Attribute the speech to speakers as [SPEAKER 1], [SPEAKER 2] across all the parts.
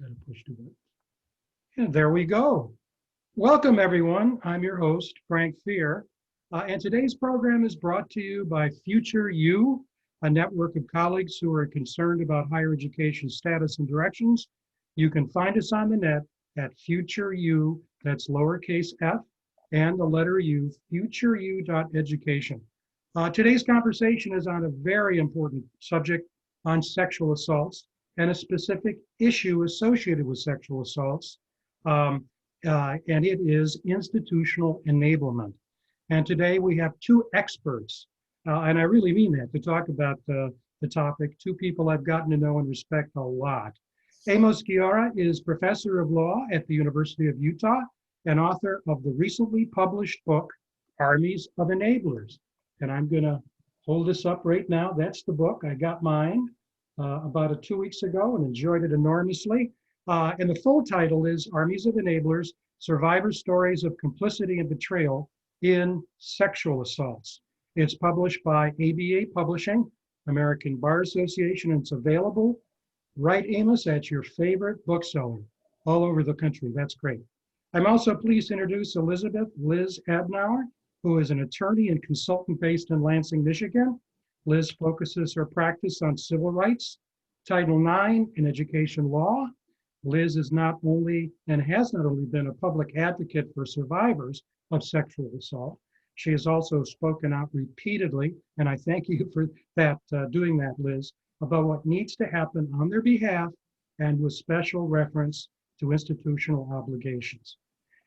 [SPEAKER 1] Gotta push to it. And there we go. Welcome, everyone. I'm your host, Frank Fear. And today's program is brought to you by Future You, a network of colleagues who are concerned about higher education status and directions. You can find us on the net at Future You, that's lowercase f, and the letter U, futureu.education. Today's conversation is on a very important subject on sexual assaults and a specific issue associated with sexual assaults, and it is institutional enablement. And today we have two experts, and I really mean that, to talk about the topic, two people I've gotten to know and respect a lot. Amos Guiora is professor of law at the University of Utah and author of the recently published book, Armies of Enablers. And I'm gonna hold this up right now. That's the book. I got mine about 2 weeks ago and enjoyed it enormously. And the full title is Armies of Enablers, Survivor Stories of Complicity and Betrayal in Sexual Assaults. It's published by ABA Publishing, American Bar Association, and it's available, right, Amos, at your favorite bookseller all over the country. That's great. I'm also pleased to introduce Elizabeth Liz Abdnour, who is an attorney and consultant based in Lansing, Michigan. Liz focuses her practice on civil rights, Title IX, and education law. Liz is not only, and has not only been a public advocate for survivors of sexual assault, she has also spoken out repeatedly, and I thank you for that, doing that, Liz, about what needs to happen on their behalf and with special reference to institutional obligations.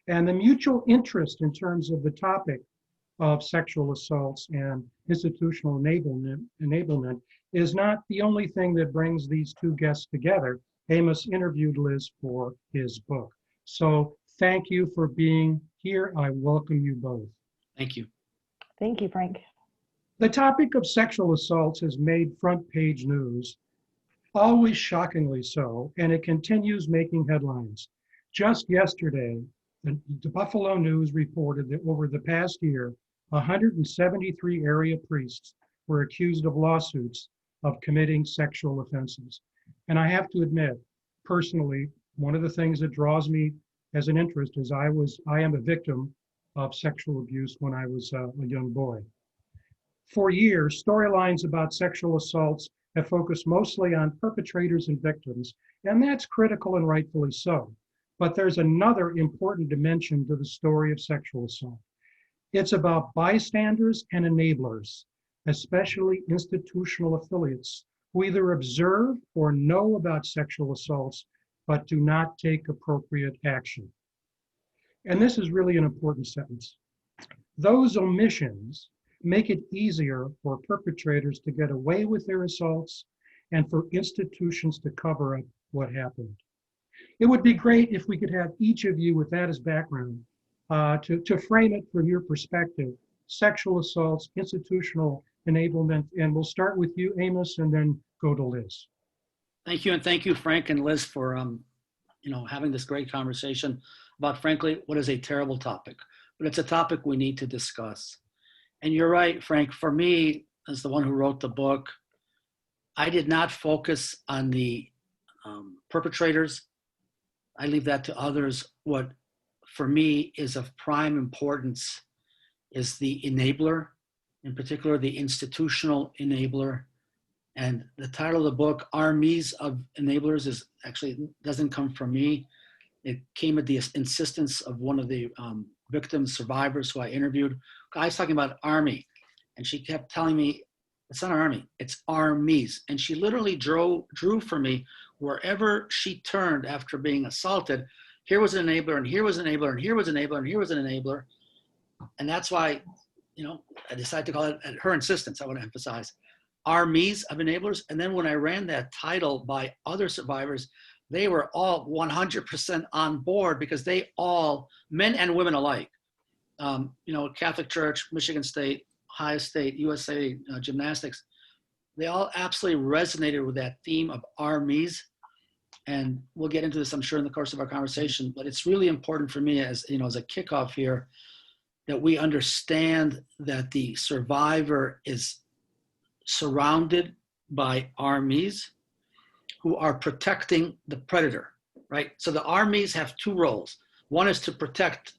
[SPEAKER 1] And the mutual interest in terms of the topic of sexual assaults and institutional enablement is not the only thing that brings these two guests together. Amos interviewed Liz for his book. So thank you for being here. I welcome you both.
[SPEAKER 2] Thank you.
[SPEAKER 3] Thank you, Frank.
[SPEAKER 1] The topic of sexual assaults has made front page news, always shockingly so, and it continues making headlines. Just yesterday, the Buffalo News reported that over the past year, 173 area priests were accused of lawsuits of committing sexual offenses. And I have to admit, personally, one of the things that draws me as an interest is I am a victim of sexual abuse when I was a young boy. For years, storylines about sexual assaults have focused mostly on perpetrators and victims, and that's critical and rightfully so. But there's another important dimension to the story of sexual assault. It's about bystanders and enablers, especially institutional affiliates, who either observe or know about sexual assaults, but do not take appropriate action. And this is really an important sentence. Those omissions make it easier for perpetrators to get away with their assaults and for institutions to cover up what happened. It would be great if we could have each of you, with that as background, to frame it from your perspective, sexual assaults, institutional enablement, and we'll start with you, Amos, and then go to Liz.
[SPEAKER 2] Thank you, and thank you, Frank and Liz, for having this great conversation about, frankly, what is a terrible topic, but it's a topic we need to discuss. And you're right, Frank, for me, as the one who wrote the book, I did not focus on the perpetrators. I leave that to others. What, for me, is of prime importance is the enabler, in particular, the institutional enabler. And the title of the book, Armies of Enablers, is actually doesn't come from me. It came at the insistence of one of the victims, survivors who I interviewed. I was talking about army, and she kept telling me, it's not army, it's armies. And she literally drew for me wherever she turned after being assaulted. Here was an enabler, and here was an enabler, and here was an enabler, and here was an enabler. And that's why, I decided to call it, at her insistence, I want to emphasize, Armies of Enablers. And then when I ran that title by other survivors, they were all 100% on board, because they all, men and women alike, Catholic Church, Michigan State, Ohio State, USA Gymnastics, they all absolutely resonated with that theme of armies. And we'll get into this, I'm sure, in the course of our conversation, but it's really important for me as a kickoff here, that we understand that the survivor is surrounded by armies who are protecting the predator, right? So the armies have two roles. One is to protect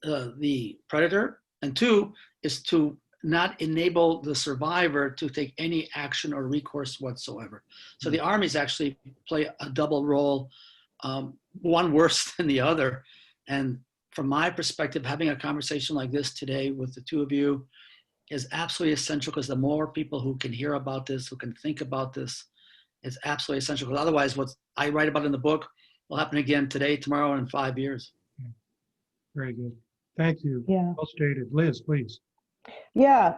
[SPEAKER 2] the predator, and two is to not enable the survivor to take any action or recourse whatsoever. So the armies actually play a double role, one worse than the other. And from my perspective, having a conversation like this today with the two of you is absolutely essential, because the more people who can hear about this, who can think about this, is absolutely essential. Because otherwise, what I write about in the book will happen again today, tomorrow, and in 5 years.
[SPEAKER 1] Very good. Thank you.
[SPEAKER 3] Yeah.
[SPEAKER 1] Well stated. Liz, please.
[SPEAKER 3] Yeah.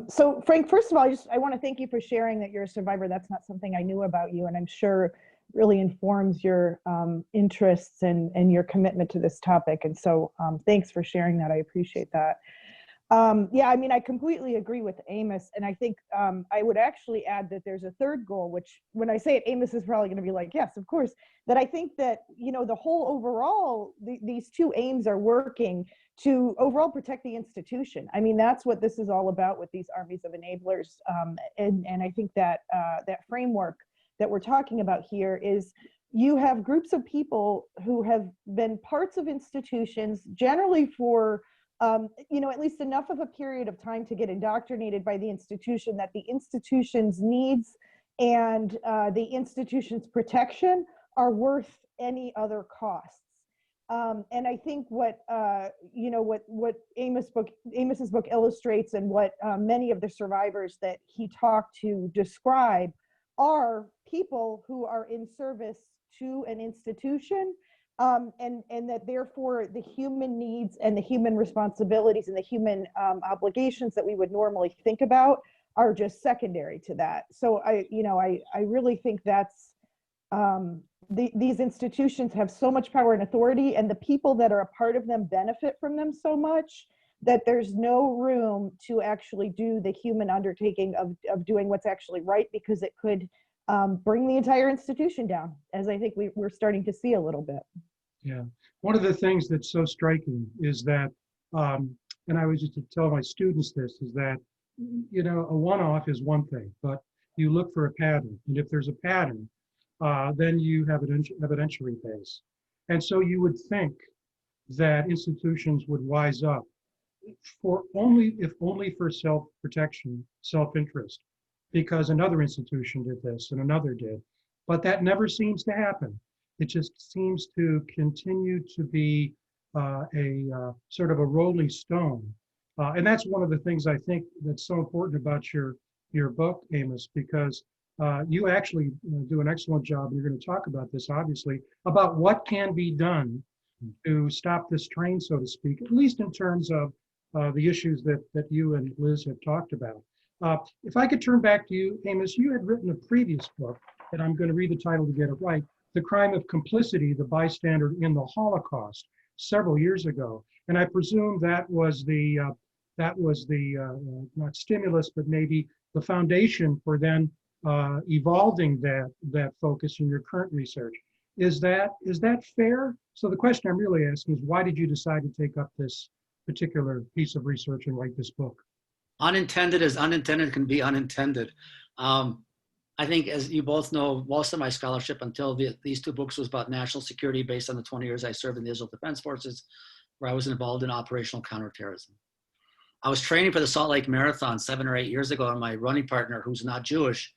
[SPEAKER 3] So Frank, first of all, I want to thank you for sharing that you're a survivor. That's not something I knew about you, and I'm sure really informs your interests and your commitment to this topic. And so thanks for sharing that. I appreciate that. Yeah, I mean, I completely agree with Amos. And I think I would actually add that there's a third goal, which when I say it, Amos is probably going to be like, yes, of course, that I think that, the whole overall, these two aims are working to overall protect the institution. I mean, that's what this is all about with these armies of enablers. And I think that that framework that we're talking about here is, you have groups of people who have been parts of institutions generally for at least enough of a period of time to get indoctrinated by the institution that the institution's needs and the institution's protection are worth any other costs. And I think what Amos's book illustrates, and what many of the survivors that he talked to describe, are people who are in service to an institution. And that therefore the human needs and the human responsibilities and the human obligations that we would normally think about are just secondary to that. So I really think that's these institutions have so much power and authority, and the people that are a part of them benefit from them so much that there's no room to actually do the human undertaking of doing what's actually right, because it could bring the entire institution down, as I think we're starting to see a little bit.
[SPEAKER 1] Yeah. One of the things that's so striking is that, and I was just to tell my students this, is that, a one-off is one thing, but you look for a pattern. And if there's a pattern, then you have an evidentiary base. And so you would think that institutions would wise up if only for self-protection, self-interest, because another institution did this and another did. But that never seems to happen. It just seems to continue to be a sort of a rolling stone. And that's one of the things I think that's so important about your book, Amos, because you actually do an excellent job. You're going to talk about this, obviously, about what can be done to stop this train, so to speak, at least in terms of the issues that you and Liz have talked about. If I could turn back to you, Amos, you had written a previous book, and I'm going to read the title to get it right, The Crime of Complicity, the Bystander in the Holocaust, several years ago. And I presume that was the not stimulus, but maybe the foundation for then evolving that focus in your current research. Is that fair? So the question I'm really asking is, why did you decide to take up this particular piece of research and write this book?
[SPEAKER 2] Unintended as unintended can be unintended. I think, as you both know, most of my scholarship until these two books was about national security, based on the 20 years I served in the Israel Defense Forces, where I was involved in operational counterterrorism. I was training for the Salt Lake Marathon 7 or 8 years ago, and my running partner, who's not Jewish,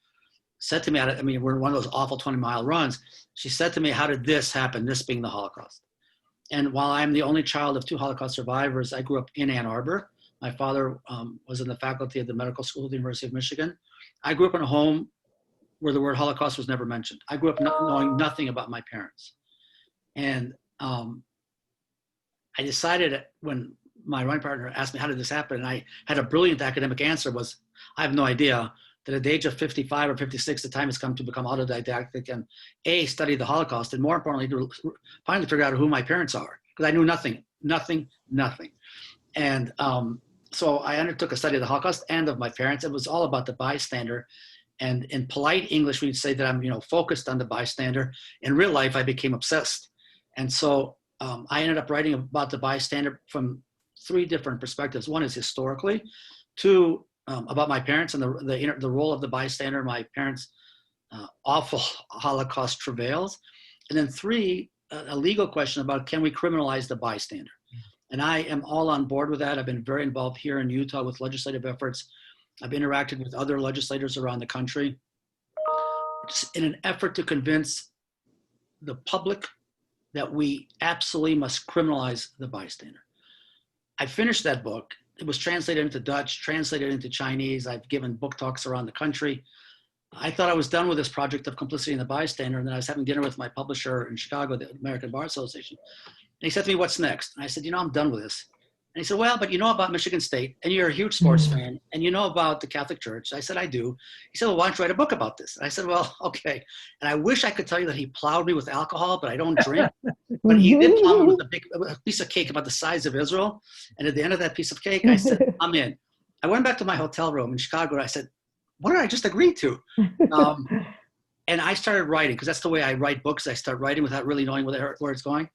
[SPEAKER 2] said to me, we're in one of those awful 20-mile runs. She said to me, how did this happen, this being the Holocaust? And while I'm the only child of two Holocaust survivors, I grew up in Ann Arbor. My father was in the faculty of the medical school at the University of Michigan. I grew up in a home where the word Holocaust was never mentioned. I grew up knowing nothing about my parents. And I decided, when my running partner asked me, how did this happen? And I had a brilliant academic answer, was, I have no idea, that at the age of 55 or 56, the time has come to become autodidactic and study the Holocaust, and more importantly, to finally figure out who my parents are, because I knew nothing. And so I undertook a study of the Holocaust and of my parents. It was all about the bystander. And in polite English, we'd say that I'm, focused on the bystander. In real life, I became obsessed. And so I ended up writing about the bystander from 3 different perspectives. One is historically, 2 about my parents and the role of the bystander, my parents' awful Holocaust travails, and then 3 a legal question about, can we criminalize the bystander? And I am all on board with that. I've been very involved here in Utah with legislative efforts. I've interacted with other legislators around the country in an effort to convince the public that we absolutely must criminalize the bystander. I finished that book. It was translated into Dutch, translated into Chinese. I've given book talks around the country. I thought I was done with this project of complicity in the bystander, and then I was having dinner with my publisher in Chicago, the American Bar Association. And he said to me, "What's next?" And I said, "I'm done with this." And he said, "Well, but you know about Michigan State, and you're a huge sports fan, and you know about the Catholic Church." I said, "I do." He said, "Well, why don't you write a book about this?" And I said, "Well, okay." And I wish I could tell you that he plowed me with alcohol, but I don't drink. But he did plow me with a piece of cake about the size of Israel. And at the end of that piece of cake, I said, "I'm in." I went back to my hotel room in Chicago, and I said, "What did I just agree to?" And I started writing, because that's the way I write books. I start writing without really knowing where it's going.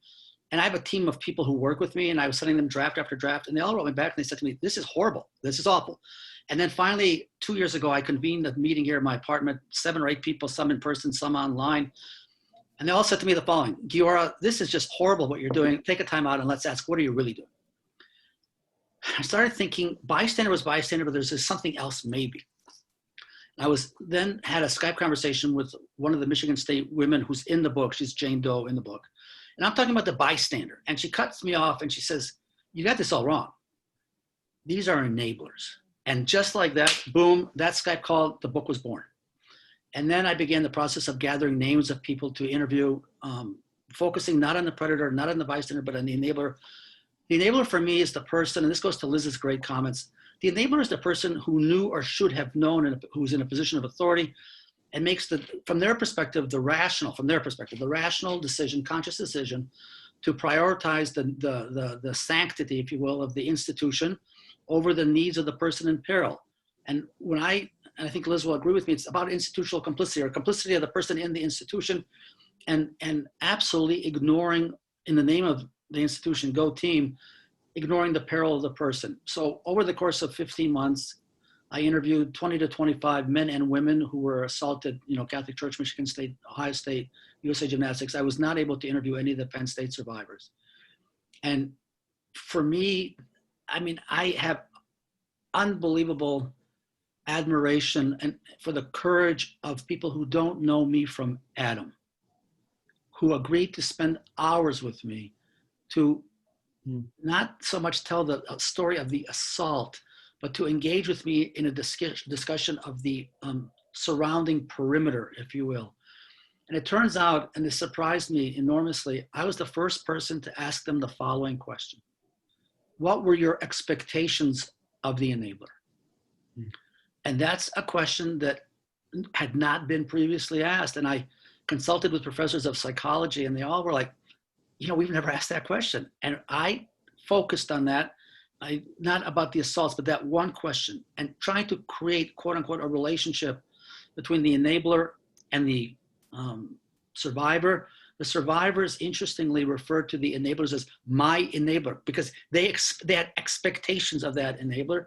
[SPEAKER 2] And I have a team of people who work with me, and I was sending them draft after draft, and they all wrote me back, and they said to me, "This is horrible. This is awful." And then finally, 2 years ago, I convened a meeting here in my apartment, 7 or 8 people, some in person, some online. And they all said to me the following: "Guiora, this is just horrible what you're doing. Take a time out and let's ask, what are you really doing?" I started thinking bystander was bystander, but there's something else maybe. I then had a Skype conversation with one of the Michigan State women who's in the book. She's Jane Doe in the book. And I'm talking about the bystander. And she cuts me off and she says, "You got this all wrong. These are enablers." And just like that, boom, that Skype call, the book was born. And then I began the process of gathering names of people to interview, focusing not on the predator, not on the bystander, but on the enabler. The enabler for me is the person, and this goes to Liz's great comments, the enabler is the person who knew or should have known, and who's in a position of authority, and makes from their perspective, the rational decision, conscious decision, to prioritize the sanctity, if you will, of the institution over the needs of the person in peril. And I think Liz will agree with me, it's about institutional complicity, or complicity of the person in the institution, and absolutely ignoring, in the name of the institution, go team, ignoring the peril of the person. So over the course of 15 months, I interviewed 20 to 25 men and women who were assaulted, Catholic Church, Michigan State, Ohio State, USA Gymnastics. I was not able to interview any of the Penn State survivors. And for me, I have unbelievable admiration and for the courage of people who don't know me from Adam, who agreed to spend hours with me to not so much tell the story of the assault, but to engage with me in a discussion of the surrounding perimeter, if you will. And it turns out, and this surprised me enormously, I was the first person to ask them the following question: what were your expectations of the enabler? And that's a question that had not been previously asked. And I consulted with professors of psychology, and they all were like, we've never asked that question. And I focused on that, not about the assaults, but that one question, and trying to create, quote unquote, a relationship between the enabler and the survivor. The survivors, interestingly, referred to the enablers as my enabler, because they had expectations of that enabler.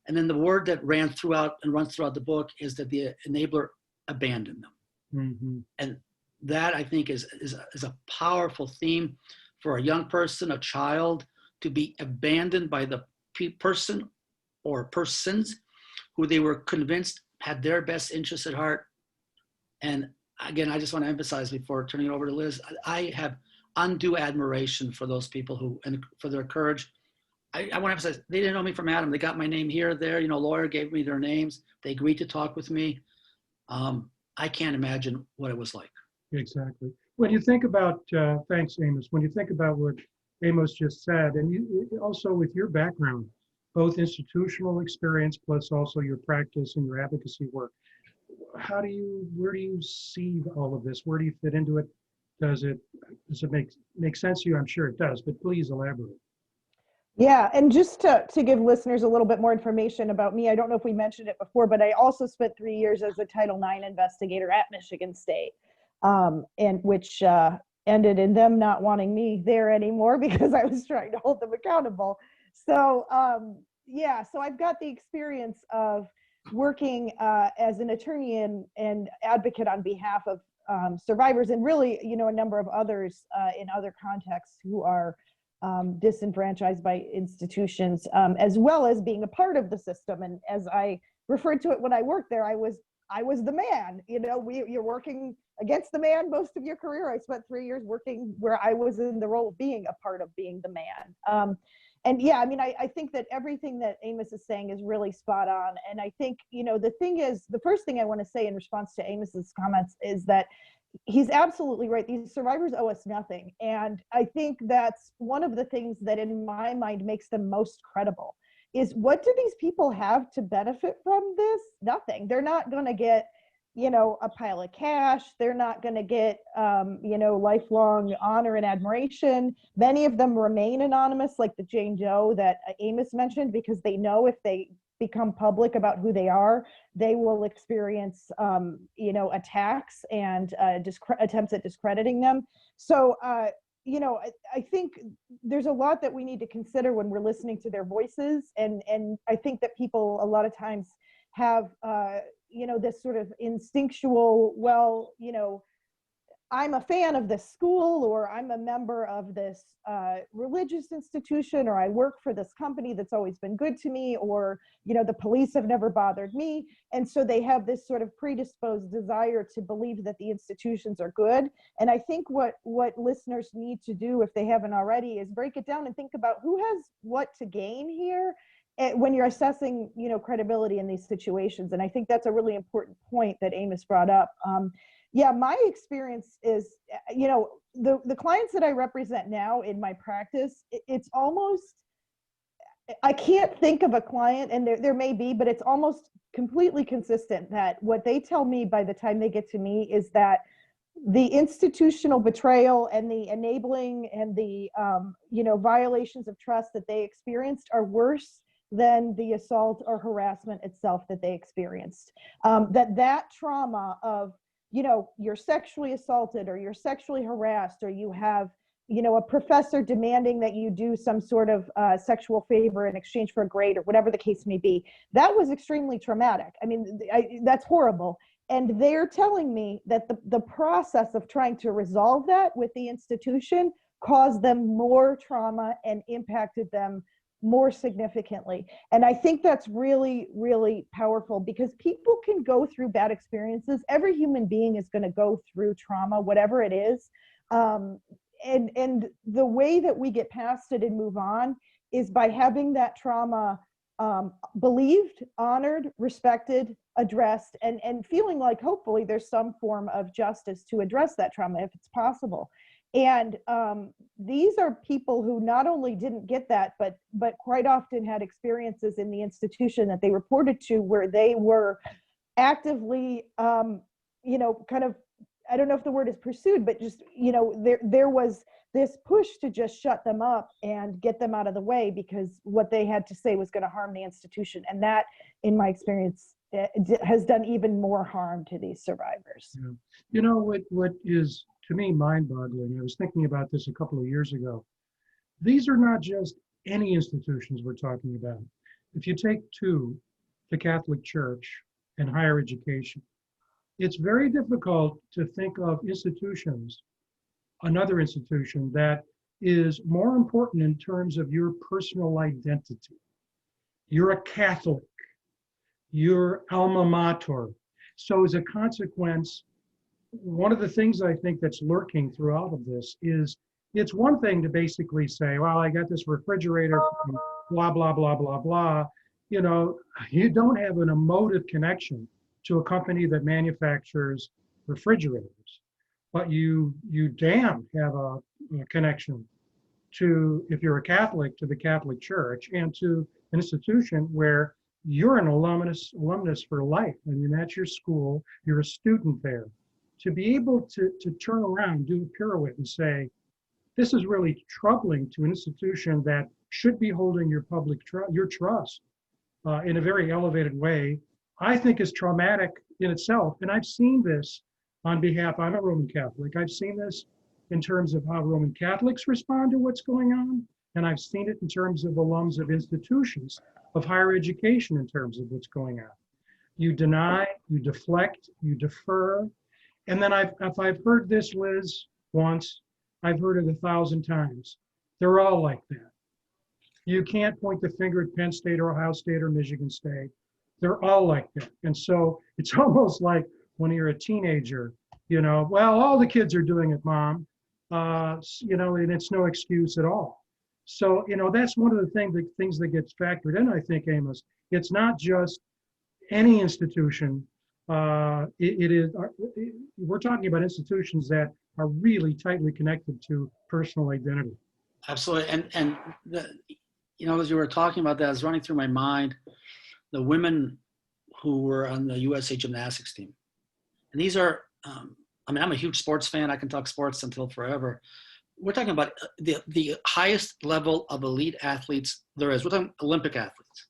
[SPEAKER 2] And then the word that runs throughout the book is that the enabler abandoned them. Mm-hmm. And that, I think, is a powerful theme for a young person, a child, to be abandoned by the person or persons who they were convinced had their best interests at heart. And again, I just want to emphasize before turning it over to Liz, I have undue admiration for those people and for their courage. I want to emphasize, they didn't know me from Adam. They got my name here, there, lawyer gave me their names. They agreed to talk with me. I can't imagine what it was like.
[SPEAKER 1] Exactly. When you think about, thanks, Amos, when you think about what Amos just said, and you also with your background, both institutional experience plus also your practice and your advocacy work, where do you see all of this? Where do you fit into it? Does it make sense to you? I'm sure it does, but please elaborate.
[SPEAKER 3] Yeah, and just to give listeners a little bit more information about me, I don't know if we mentioned it before, but I also spent 3 years as a Title IX investigator at Michigan State, and which ended in them not wanting me there anymore because I was trying to hold them accountable. So so I've got the experience of working as an attorney and advocate on behalf survivors, and really, a number of others in other contexts who are disenfranchised by institutions, as well as being a part of the system. And as I referred to it when I worked there, I was the man. You're working against the man most of your career. I spent 3 years working where I was in the role of being a part of being the man. And yeah, I think that everything that Amos is saying is really spot on. And I think, the thing is, the first thing I want to say in response to Amos's comments is that he's absolutely right. These survivors owe us nothing. And I think that's one of the things that in my mind makes them most credible is, what do these people have to benefit from this? Nothing. They're not going to get, a pile of cash. They're not going to get, lifelong honor and admiration. Many of them remain anonymous, like the Jane Doe that Amos mentioned, because they know if they become public about who they are, they will experience, attacks and attempts at discrediting them. So, I think there's a lot that we need to consider when we're listening to their voices. And I think that people a lot of times have, this sort of instinctual, I'm a fan of this school, or I'm a member of this religious institution, or I work for this company that's always been good to me, or, the police have never bothered me. And so they have this sort of predisposed desire to believe that the institutions are good. And I think what listeners need to do, if they haven't already, is break it down and think about who has what to gain here when you're assessing, credibility in these situations. And I think that's a really important point that Amos brought up. Yeah, my experience is, the clients that I represent now in my practice, it's almost, I can't think of a client, and there may be, but it's almost completely consistent that what they tell me by the time they get to me is that the institutional betrayal and the enabling and the, violations of trust that they experienced are worse than the assault or harassment itself that they experienced. That trauma of, you're sexually assaulted, or you're sexually harassed, or you have, a professor demanding that you do some sort of sexual favor in exchange for a grade, or whatever the case may be. That was extremely traumatic. That's horrible. And they're telling me that the process of trying to resolve that with the institution caused them more trauma and impacted them more significantly. And I think that's really, really powerful, because people can go through bad experiences. Every human being is going to go through trauma, whatever it is. And the way that we get past it and move on is by having that trauma believed, honored, respected, addressed, and feeling like hopefully there's some form of justice to address that trauma if it's possible. And these are people who not only didn't get that, but quite often had experiences in the institution that they reported to where they were actively, kind of, I don't know if the word is pursued, but just, there was this push to just shut them up and get them out of the way, because what they had to say was going to harm the institution. And that, in my experience, has done even more harm to these survivors.
[SPEAKER 1] Yeah. What is, to me, mind-boggling, I was thinking about this a couple of years ago. These are not just any institutions we're talking about. If you take the Catholic Church and higher education, it's very difficult to think of another institution that is more important in terms of your personal identity. You're a Catholic, your alma mater. So as a consequence, one of the things I think that's lurking through all of this is, it's one thing to basically say, well, I got this refrigerator from blah, blah, blah, blah, blah. You don't have an emotive connection to a company that manufactures refrigerators, but you damn have a connection to, if you're a Catholic, to the Catholic Church and to an institution where you're an alumnus for life. That's your school, you're a student there. To be able to turn around, do a pirouette and say, this is really troubling to an institution that should be holding your your trust in a very elevated way, I think is traumatic in itself. And I've seen this on behalf, I'm a Roman Catholic, I've seen this in terms of how Roman Catholics respond to what's going on. And I've seen it in terms of alums of institutions of higher education in terms of what's going on. You deny, you deflect, you defer. And then if I've heard this, Liz, once, I've heard it 1,000 times. They're all like that. You can't point the finger at Penn State or Ohio State or Michigan State. They're all like that. And so it's almost like when you're a teenager, well, all the kids are doing it, Mom, and it's no excuse at all. So, that's one of the things that gets factored in, I think, Amos. It's not just any institution. We're talking about institutions that are really tightly connected to personal identity.
[SPEAKER 2] Absolutely. And as you were talking about that, I was running through my mind the women who were on the USA gymnastics team. And these are, I'm a huge sports fan. I can talk sports until forever. We're talking about the highest level of elite athletes there is. We're talking Olympic athletes.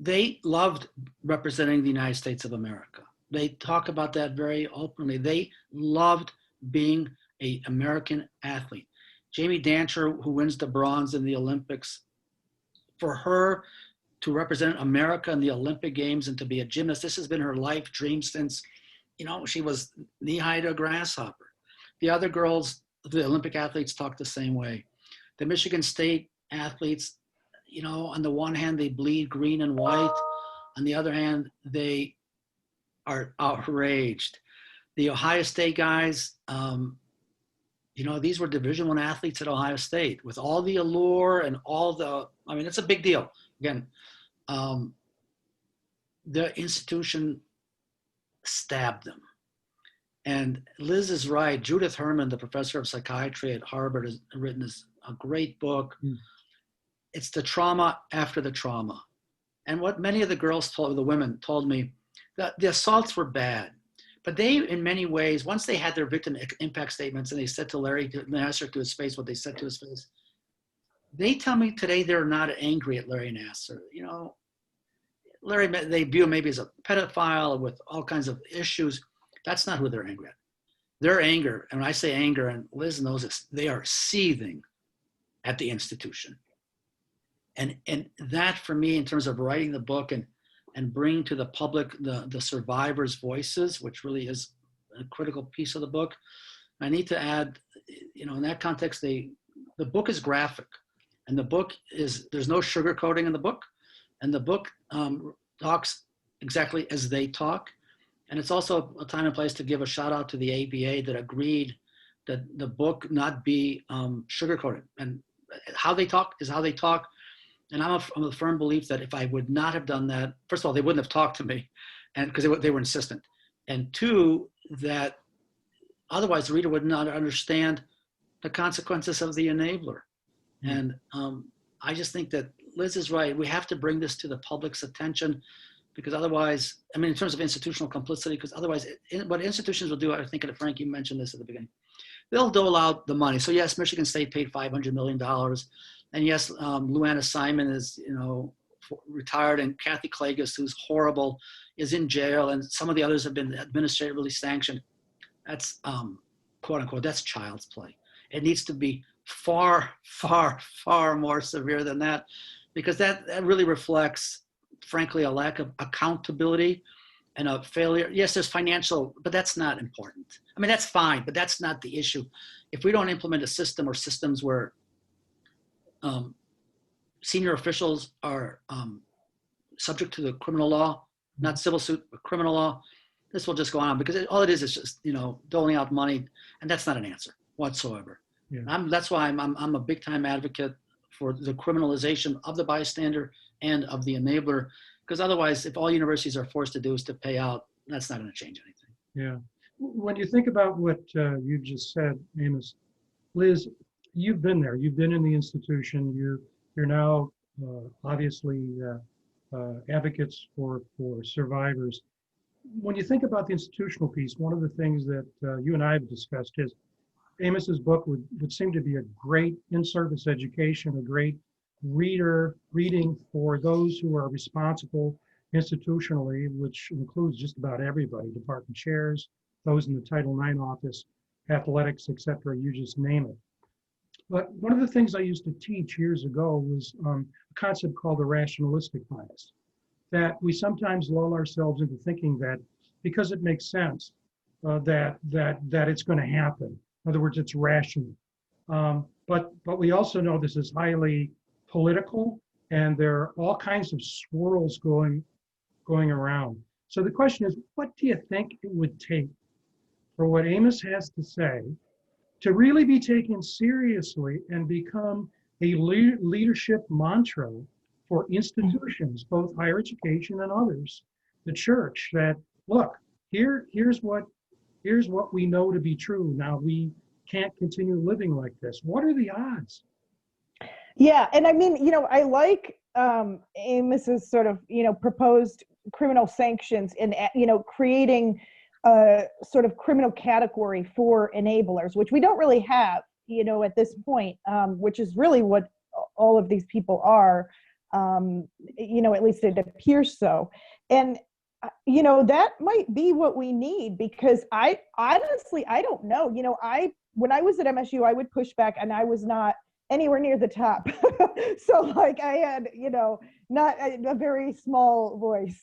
[SPEAKER 2] They loved representing the United States of America. They talk about that very openly. They loved being an American athlete. Jamie Dancher, who wins the bronze in the Olympics, for her to represent America in the Olympic Games and to be a gymnast, this has been her life dream since, she was knee-high to a grasshopper. The other girls, the Olympic athletes, talk the same way. The Michigan State athletes, on the one hand, they bleed green and white. On the other hand, they are outraged. The Ohio State guys, these were Division I athletes at Ohio State with all the allure and it's a big deal. Again, the institution stabbed them. And Liz is right. Judith Herman, the professor of psychiatry at Harvard, has written a great book. It's the trauma after the trauma. And what many of the women told me, that the assaults were bad. But they, in many ways, once they had their victim impact statements and they said to Larry Nassar to his face what they said to his face, they tell me today they're not angry at Larry Nassar. Larry, they view him maybe as a pedophile with all kinds of issues. That's not who they're angry at. Their anger, and when I say anger, and Liz knows this, they are seething at the institution. And that, for me, in terms of writing the book and bringing to the public the survivors' voices, which really is a critical piece of the book, I need to add, in that context, the book is graphic. And the book there's no sugarcoating in the book. And the book talks exactly as they talk. And it's also a time and place to give a shout out to the ABA that agreed that the book not be sugarcoated. And how they talk is how they talk. And I'm a firm belief that if I would not have done that, first of all, they wouldn't have talked to me, and because they were insistent. And two, that otherwise the reader would not understand the consequences of the enabler. And I just think that Liz is right. We have to bring this to the public's attention, because otherwise, in terms of institutional complicity, because otherwise, what institutions will do, I think, and Frank, you mentioned this at the beginning, they'll dole out the money. So yes, Michigan State paid $500 million. And yes, Luana Simon is, retired, and Kathy Klages, who's horrible, is in jail, and some of the others have been administratively sanctioned. That's, quote unquote, that's child's play. It needs to be far, far, far more severe than that, because that really reflects, frankly, a lack of accountability and a failure. Yes, there's financial, but that's not important. That's fine, but that's not the issue. If we don't implement a system or systems where senior officials are subject to the criminal law, not civil suit, but criminal law, this will just go on, because all it is just, doling out money, and that's not an answer whatsoever. Yeah. That's why I'm a big time advocate for the criminalization of the bystander and of the enabler, because otherwise, if all universities are forced to do is to pay out, that's not going to change anything.
[SPEAKER 1] Yeah. When you think about what you just said, Amos, Liz, you've been there. You've been in the institution. You're now obviously advocates for survivors. When you think about the institutional piece, one of the things that you and I have discussed is Amos's book would seem to be a great in-service education, a great reading for those who are responsible institutionally, which includes just about everybody, department chairs, those in the Title IX office, athletics, et cetera, you just name it. But one of the things I used to teach years ago was a concept called the rationalistic bias, that we sometimes lull ourselves into thinking that because it makes sense that it's going to happen. In other words, it's rational. But we also know this is highly political, and there are all kinds of swirls going around. So the question is, what do you think it would take for what Amos has to say to really be taken seriously and become a leadership mantra for institutions, both higher education and others, the church, that look, here's what we know to be true. Now we can't continue living like this. What are the odds?
[SPEAKER 3] Yeah, and I mean, I like Amos's sort of, proposed criminal sanctions and, creating a sort of criminal category for enablers, which we don't really have, at this point, which is really what all of these people are, at least it appears so. And, that might be what we need, because I honestly, I don't know, when I was at MSU, I would push back, and I was not anywhere near the top. So like I had, not a very small voice.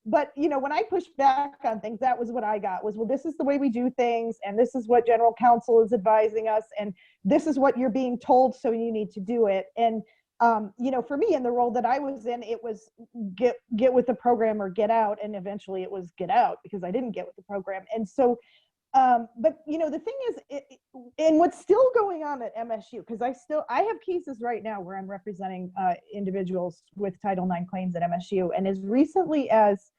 [SPEAKER 3] But, when I pushed back on things, that was what I got was, well, this is the way we do things. And this is what general counsel is advising us. And this is what you're being told. So you need to do it. And, for me, in the role that I was in, it was get with the program or get out. And eventually it was get out, because I didn't get with the program. And so, but the thing is, and what's still going on at MSU, because I have cases right now where I'm representing individuals with Title IX claims at MSU, and as recently as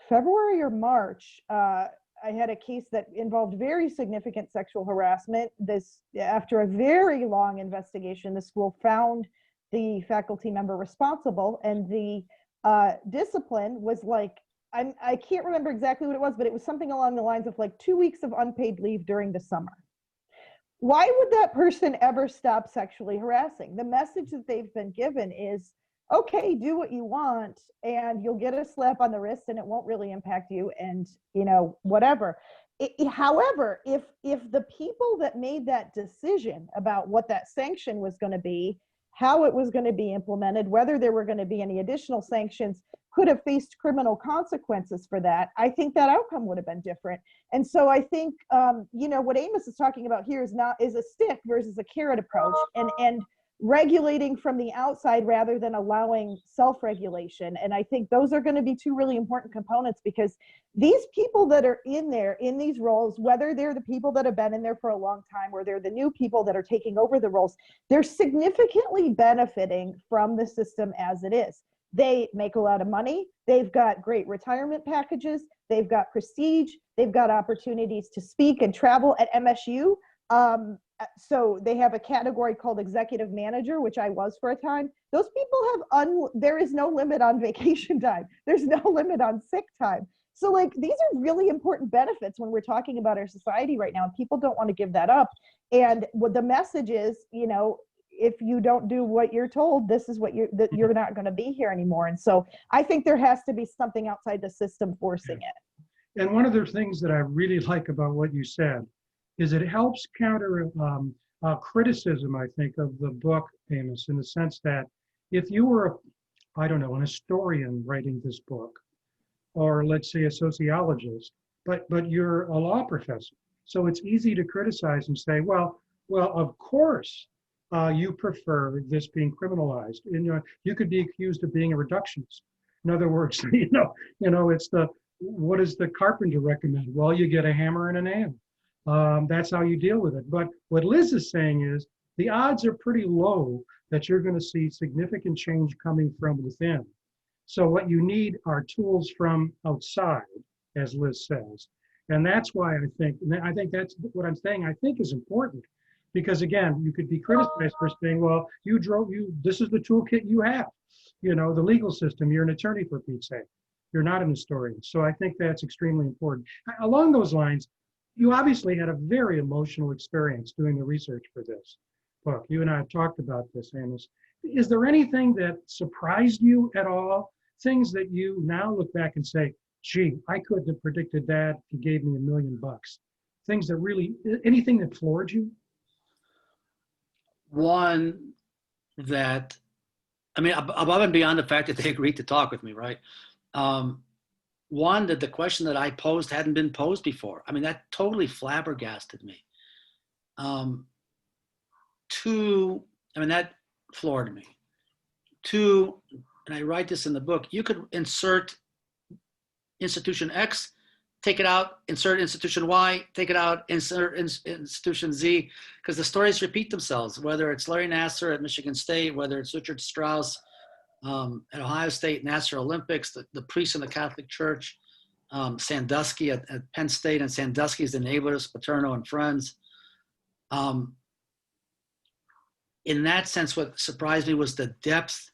[SPEAKER 3] February or March, I had a case that involved very significant sexual harassment. After a very long investigation, the school found the faculty member responsible, and the discipline was like, I can't remember exactly what it was, but it was something along the lines of like 2 weeks of unpaid leave during the summer. Why would that person ever stop sexually harassing? The message that they've been given is, okay, do what you want, and you'll get a slap on the wrist, and it won't really impact you, and whatever. However, if the people that made that decision about what that sanction was going to be, how it was going to be implemented, whether there were going to be any additional sanctions, could have faced criminal consequences for that, I think that outcome would have been different. And so I think, what Amos is talking about here is a stick versus a carrot approach, and regulating from the outside rather than allowing self-regulation. And I think those are going to be two really important components, because these people that are in these roles, whether they're the people that have been in there for a long time or they're the new people that are taking over the roles, they're significantly benefiting from the system as it is. They make a lot of money. They've got great retirement packages. They've got prestige. They've got opportunities to speak and travel at MSU. So they have a category called executive manager, which I was for a time. Those people have, there is no limit on vacation time. There's no limit on sick time. So like, these are really important benefits when we're talking about our society right now, and people don't want to give that up. And what the message is, if you don't do what you're told, this is what you're not going to be here anymore. And so I think there has to be something outside the system forcing it.
[SPEAKER 1] And one of the things that I really like about what you said is it helps counter criticism, I think, of the book, Amos, in the sense that if you were, an historian writing this book, or let's say a sociologist, but you're a law professor, so it's easy to criticize and say, well, of course, you prefer this being criminalized. And, you could be accused of being a reductionist. In other words, it's what does the carpenter recommend? Well, you get a hammer and a nail. That's how you deal with it. But what Liz is saying is the odds are pretty low that you're going to see significant change coming from within. So what you need are tools from outside, as Liz says. And that's why I think that's what I'm saying, I think is important. Because again, you could be criticized for saying, well, this is the toolkit you have. The legal system, you're an attorney, for Pete's sake. You're not an historian. So I think that's extremely important. Along those lines, you obviously had a very emotional experience doing the research for this book. You and I have talked about this, Amos. Is there anything that surprised you at all? Things that you now look back and say, gee, I couldn't have predicted that if you gave me $1 million. Things that really, anything that floored you?
[SPEAKER 2] One that, above and beyond the fact that they agreed to talk with me, right? one, that the question that I posed hadn't been posed before. I mean, that totally flabbergasted me. Two, I mean, that floored me. Two, and I write this in the book, you could insert institution X, take it out, insert institution Y, take it out, insert institution Z, because the stories repeat themselves, whether it's Larry Nassar at Michigan State, whether it's Richard Strauss at Ohio State, Nassar Olympics, the priests in the Catholic Church, Sandusky at Penn State, and Sandusky's enablers, Paterno and friends. In that sense, what surprised me was the depth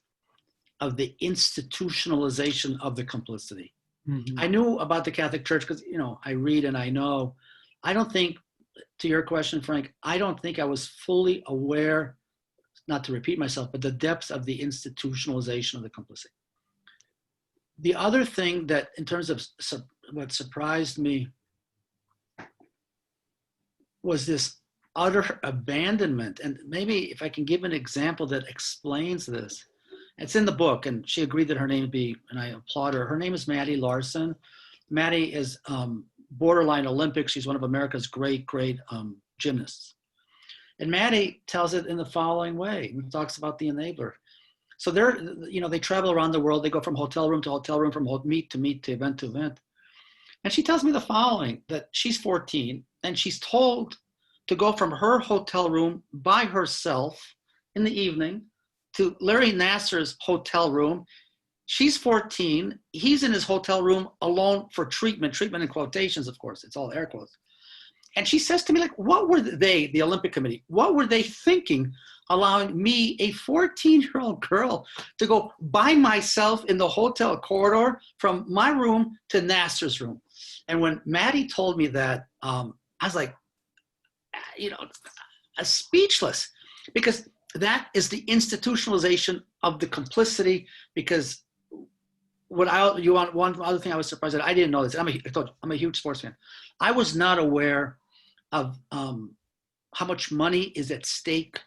[SPEAKER 2] of the institutionalization of the complicity. Mm-hmm. I knew about the Catholic Church because, you know, I read and I know. I don't think, to your question, Frank, I don't think I was fully aware, not to repeat myself, but the depth of the institutionalization of the complicity. The other thing that, in terms of what surprised me, was this utter abandonment. And maybe if I can give an example that explains this. It's in the book, and she agreed that her name would be, and I applaud her. Her name is Maddie Larson. Maddie is borderline Olympics. She's one of America's great gymnasts. And Maddie tells it in the following way. He talks about the enabler. So they travel around the world. They go from hotel room to hotel room, from meet to meet to event to event. And she tells me the following, that she's 14 and she's told to go from her hotel room by herself in the evening to Larry Nassar's hotel room. She's 14. He's in his hotel room alone for treatment in quotations, of course. It's all air quotes. And she says to me, like, what were they, the Olympic Committee, what were they thinking, allowing me, a 14-year-old girl, to go by myself in the hotel corridor from my room to Nassar's room? And when Maddie told me that, I was like, speechless, because that is the institutionalization of the complicity. Because one other thing I was surprised that I didn't know this. I'm a huge sports fan. I was not aware of how much money is at stake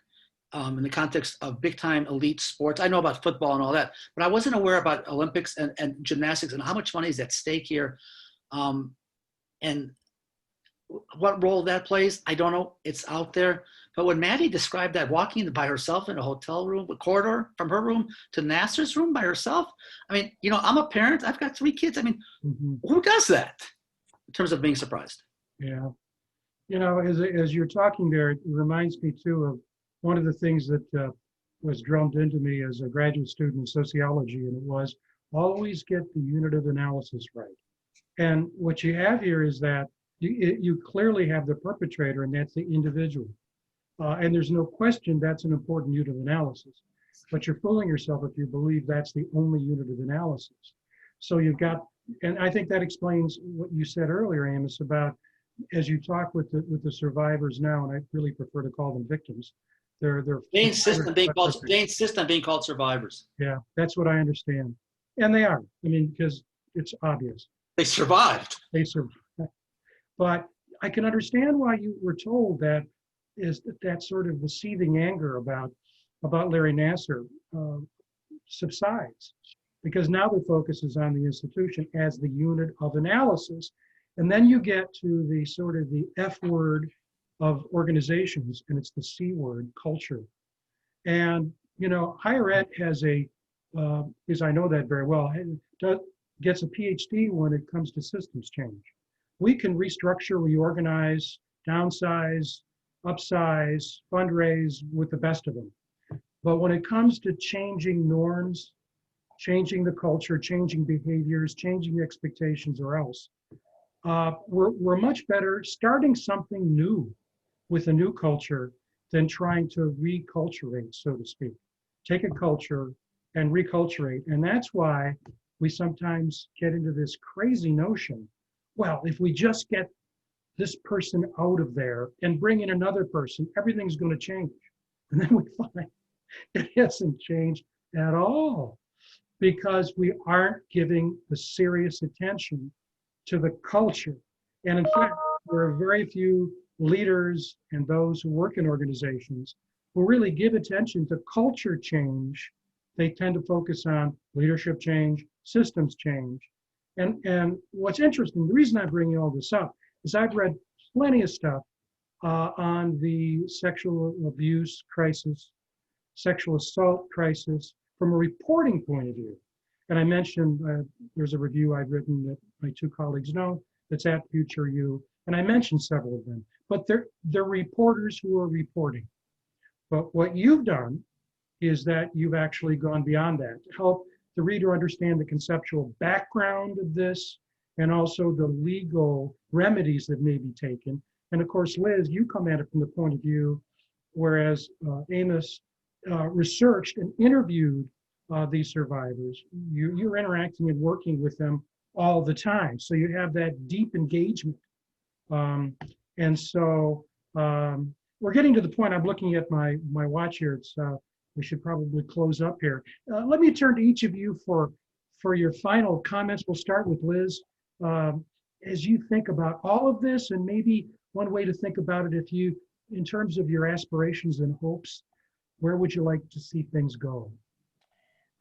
[SPEAKER 2] in the context of big time elite sports. I know about football and all that, but I wasn't aware about Olympics and gymnastics and how much money is at stake here. And what role that plays, I don't know. It's out there. But when Maddie described that, walking by herself in a hotel room, a corridor from her room to Nassar's room by herself, I mean, I'm a parent. I've got 3 kids. I mean, Who does that in terms of being surprised?
[SPEAKER 1] Yeah. As you're talking there, it reminds me too of one of the things that was drummed into me as a graduate student in sociology, and it was always get the unit of analysis right. And what you have here is that you clearly have the perpetrator, and that's the individual. And there's no question that's an important unit of analysis. But you're fooling yourself if you believe that's the only unit of analysis. So you've got, and I think that explains what you said earlier, Amos, about as you talk with the survivors now, and I really prefer to call them victims.
[SPEAKER 2] They insist on being called survivors.
[SPEAKER 1] Yeah, that's what I understand. And they are. I mean, because it's obvious.
[SPEAKER 2] They survived.
[SPEAKER 1] They survived. But I can understand why you were told that that sort of the seething anger about Larry Nassar subsides, because now the focus is on the institution as the unit of analysis. And then you get to the sort of the F word of organizations, and it's the C word, culture. And, higher ed has because I know that very well, gets a PhD when it comes to systems change. We can restructure, reorganize, downsize, upsize, fundraise with the best of them. But when it comes to changing norms, changing the culture, changing behaviors, changing expectations or else, we're much better starting something new with a new culture than trying to reculturate, so to speak. Take a culture and reculturate. And that's why we sometimes get into this crazy notion, well, if we just get this person out of there and bring in another person, everything's going to change. And then we find it hasn't changed at all, because we aren't giving the serious attention to the culture. And in fact, there are very few leaders and those who work in organizations who really give attention to culture change. They tend to focus on leadership change, systems change. And what's interesting, the reason I'm bringing all this up is I've read plenty of stuff on the sexual abuse crisis, sexual assault crisis from a reporting point of view. And I mentioned there's a review I've written that my two colleagues know that's at Future You, and I mentioned several of them. But they're reporters who are reporting. But what you've done is that you've actually gone beyond that to help the reader understand the conceptual background of this and also the legal remedies that may be taken. And of course, Liz, you come at it from the point of view, whereas Amos researched and interviewed these survivors. You're interacting and working with them all the time. So you have that deep engagement. And so we're getting to the point, I'm looking at my watch here. It's we should probably close up here. Let me turn to each of you for your final comments. We'll start with Liz. As you think about all of this, and maybe one way to think about it, in terms of your aspirations and hopes, where would you like to see things go?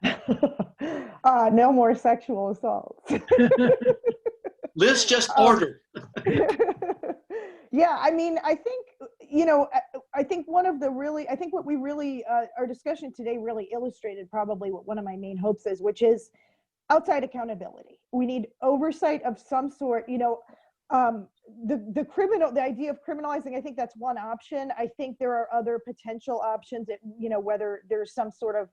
[SPEAKER 3] No more sexual assaults.
[SPEAKER 2] Liz just ordered.
[SPEAKER 3] Yeah, I mean, I think, I think I think what we really, our discussion today really illustrated probably what one of my main hopes is, which is outside accountability. We need oversight of some sort. The idea of criminalizing, I think that's one option. I think there are other potential options, whether there's some sort of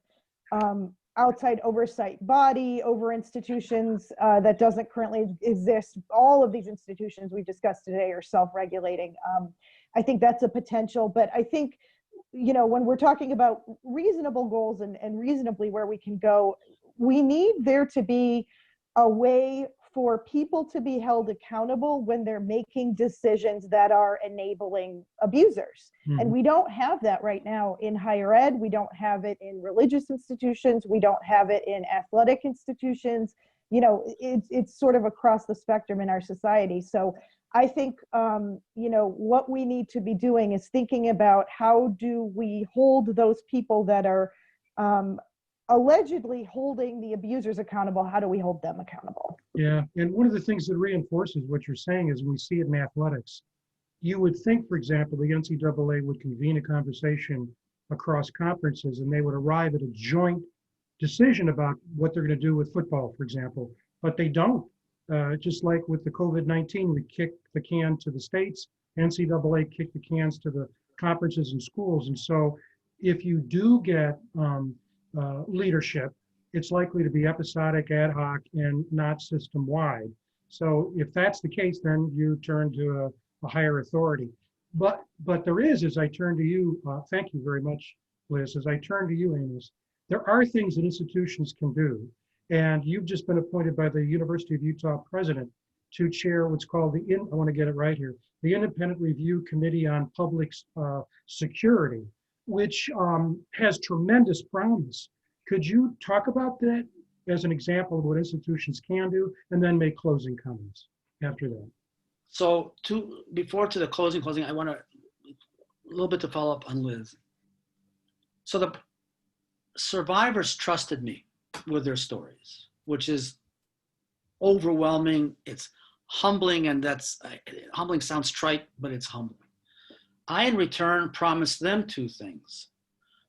[SPEAKER 3] outside oversight body over institutions that doesn't currently exist. All of these institutions we discussed today are self-regulating. I think that's a potential, but I think, when we're talking about reasonable goals and reasonably where we can go, we need there to be a way for people to be held accountable when they're making decisions that are enabling abusers. Mm-hmm. And we don't have that right now in higher ed. We don't have it in religious institutions. We don't have it in athletic institutions. It's sort of across the spectrum in our society. So I think, what we need to be doing is thinking about how do we hold those people that are allegedly holding the abusers accountable. How do we hold them accountable?
[SPEAKER 1] Yeah, and one of the things that reinforces what you're saying is we see it in athletics. You would think, for example, the NCAA would convene a conversation across conferences and they would arrive at a joint decision about what they're going to do with football, for example, but they don't. Just like with the COVID-19, we kicked the can to the states, NCAA kicked the cans to the conferences and schools. And so if you do get leadership, it's likely to be episodic, ad hoc, and not system-wide. So if that's the case, then you turn to a higher authority. But there is, as I turn to you, thank you very much, Liz, as I turn to you, Amos, there are things that institutions can do. And you've just been appointed by the University of Utah president to chair what's called I want to get it right here, the Independent Review Committee on Public Security, which has tremendous promise. Could you talk about that as an example of what institutions can do, and then make closing comments after that?
[SPEAKER 2] So before the closing, I want a little bit to follow up on Liz. So the survivors trusted me with their stories, which is overwhelming. It's humbling, and humbling sounds trite, but it's humbling. I, in return, promised them two things.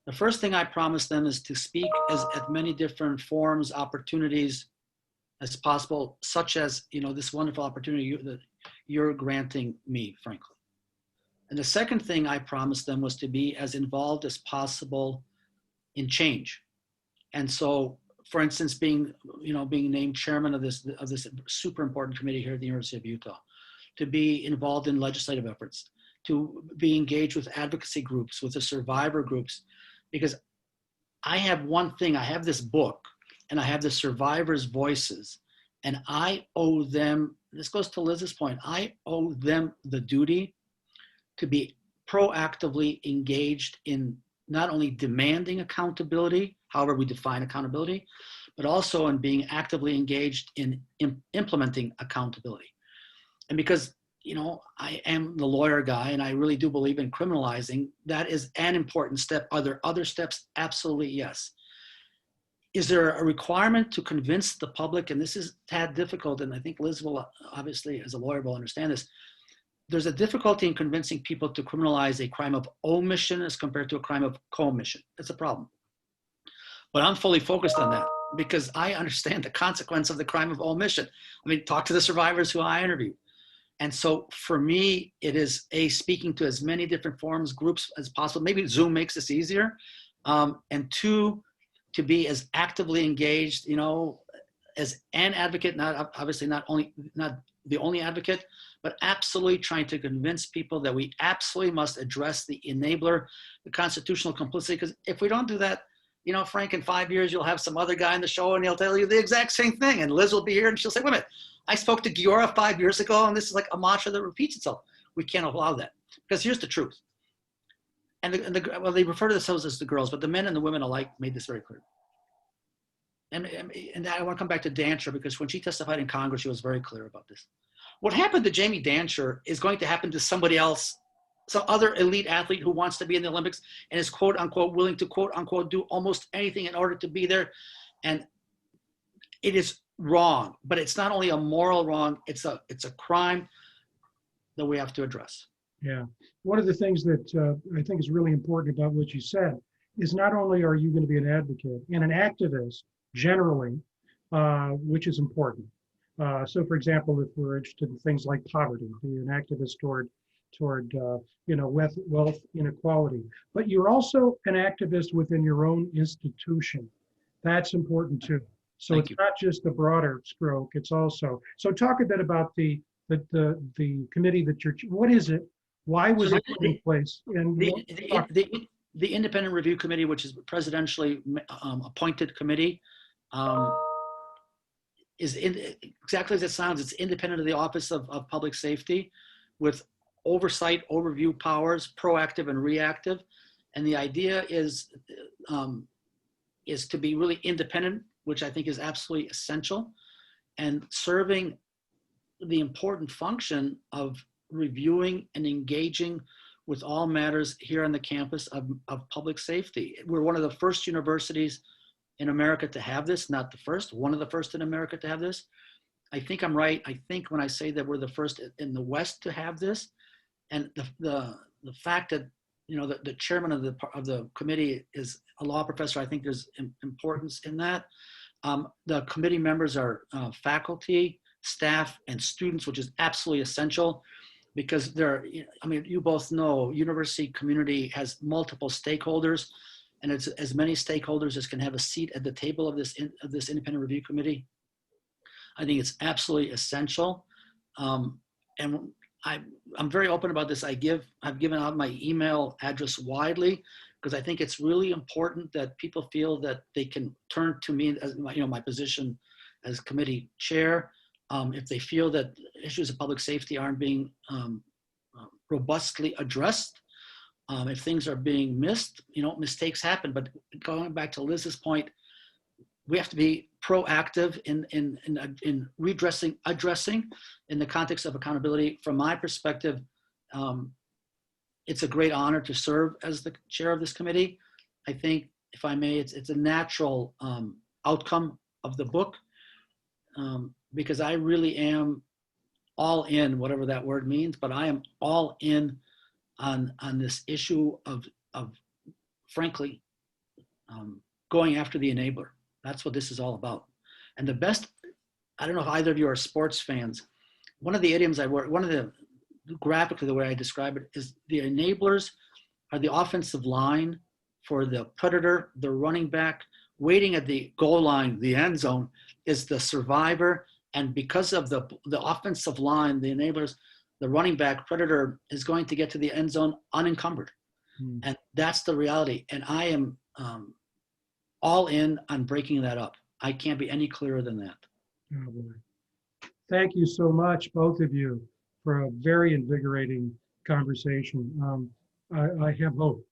[SPEAKER 2] The first thing I promised them is to speak at many different forums, opportunities as possible, such as, this wonderful opportunity that you're granting me, frankly. And the second thing I promised them was to be as involved as possible in change. And so, for instance, being named chairman of this super important committee here at the University of Utah, to be involved in legislative efforts, to be engaged with advocacy groups, with the survivor groups, because I have one thing, I have this book and I have the survivors' voices, and I owe them, this goes to Liz's point, I owe them the duty to be proactively engaged in not only demanding accountability, however we define accountability, but also in being actively engaged in implementing accountability. And because I am the lawyer guy, and I really do believe in criminalizing. That is an important step. Are there other steps? Absolutely, yes. is there a requirement to convince the public, and this is a tad difficult, and I think Liz will obviously, as a lawyer, will understand this. There's a difficulty in convincing people to criminalize a crime of omission as compared to a crime of commission. That's a problem. But I'm fully focused on that because I understand the consequence of the crime of omission. I mean, talk to the survivors who I interviewed. And so for me, it is speaking to as many different forums, groups as possible. Maybe Zoom makes this easier. And two, to be as actively engaged, as an advocate, not the only advocate, but absolutely trying to convince people that we absolutely must address the enabler, the constitutional complicity. Because if we don't do that, Frank, in 5 years, you'll have some other guy on the show and he'll tell you the exact same thing. And Liz will be here and she'll say, wait a minute, I spoke to Guiora 5 years ago and this is like a mantra that repeats itself. We can't allow that because here's the truth. And well, they refer to themselves as the girls, but the men and the women alike made this very clear. And I want to come back to Dancher because when she testified in Congress, she was very clear about this. What happened to Jamie Dancher is going to happen to somebody else, some other elite athlete who wants to be in the Olympics and is quote unquote willing to quote unquote do almost anything in order to be there. And it is wrong, but it's not only a moral wrong, it's a crime that we have to address.
[SPEAKER 1] Yeah. One of the things that I think is really important about what you said is not only are you going to be an advocate and an activist generally, which is important. So for example, if we're interested in things like poverty, be an activist toward wealth inequality, but you're also an activist within your own institution. That's important too. So it's not just a broader stroke, it's also, so talk a bit about the committee that what is it? Why was it put in place? And
[SPEAKER 2] the Independent Review Committee, which is a presidentially appointed committee, is exactly as it sounds. It's independent of the Office of Public Safety with oversight, overview powers, proactive and reactive. And the idea is to be really independent, which I think is absolutely essential, and serving the important function of reviewing and engaging with all matters here on the campus of public safety. We're one of the first universities in America to have this, not the first, one of the first in America to have this. I think I'm right. I think when I say that we're the first in the West to have this, and the fact that the chairman of the committee is a law professor, I think there's importance in that. The committee members are faculty, staff, and students, which is absolutely essential because you both know university community has multiple stakeholders, and it's as many stakeholders as can have a seat at the table of this independent review committee. I think it's absolutely essential. And I'm very open about this. I've given out my email address widely because I think it's really important that people feel that they can turn to me as my position as committee chair. If they feel that issues of public safety aren't being robustly addressed, if things are being missed, mistakes happen. But going back to Liz's point, we have to be proactive in addressing in the context of accountability. From my perspective, it's a great honor to serve as the chair of this committee. I think, if I may, it's a natural outcome of the book because I really am all in, whatever that word means, but I am all in on this issue of frankly, going after the enabler. That's what this is all about. And the best, I don't know if either of you are sports fans. One of the idioms graphically the way I describe it is the enablers are the offensive line for the predator, the running back. Waiting at the goal line, the end zone, is the survivor. And because of the offensive line, the enablers, the running back predator is going to get to the end zone unencumbered. And that's the reality. And I am all in on breaking that up. I can't be any clearer than that.
[SPEAKER 1] Oh boy. Thank you so much, both of you, for a very invigorating conversation. I have hope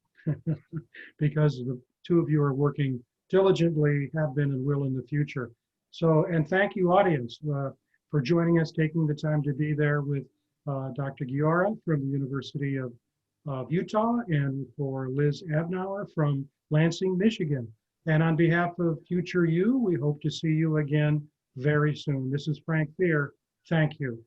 [SPEAKER 1] because the two of you are working diligently, have been and will in the future. So, and thank you, audience, for joining us, taking the time to be there with Dr. Guiora from the University of Utah and for Liz Abdnour from Lansing, Michigan. And on behalf of Future You, we hope to see you again very soon. This is Frank Fear. Thank you.